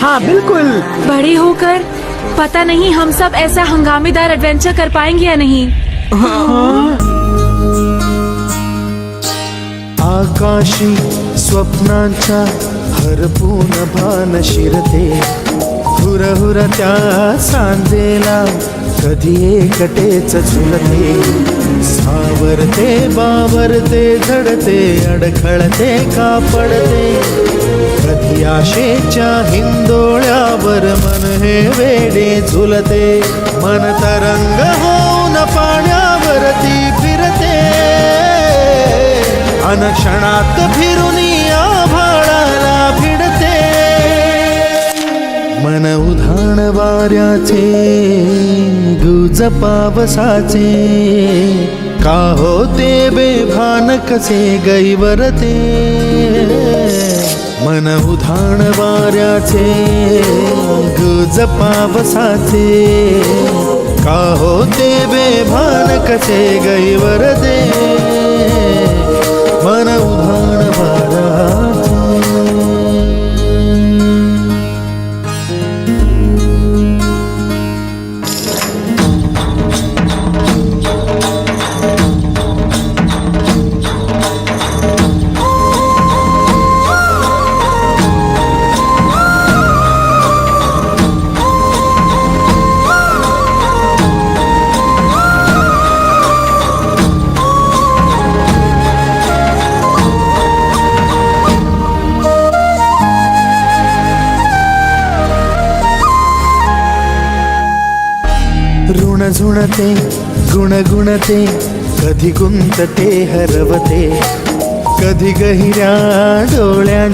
हाँ बिल्कुल। बड़े होकर पता नहीं हम सब ऐसा हंगामेदार एडवेंचर कर पाएंगे या नहीं। आकाशी स्वप्नांच्या हरपून भान शिरते, हुरहुर त्या सांजेला कधी एकटेच झुलते, सावरते बावरते झडते अडखळते का पडते, कधी आशेच्या हिंदोळ्यावर मन हे वेडे झुलते, मन तरंग होऊन पाण्यावरती फिरते, अनक्षणात फिरून आभाळाला भिडते, मन उधाण वाऱ्याचे गुज पावसाचे, का होते बेभान कसे गैवरते, मन उधाण वाऱ्याचे गुज पावसाचे, का होते बेभान कसे गैवरते, मन उधाण वाऱ्याचे। ऋण झुणते गुणगुणते, कधी गुंतते हरवते, कधी गहिऱ्या डोळ्या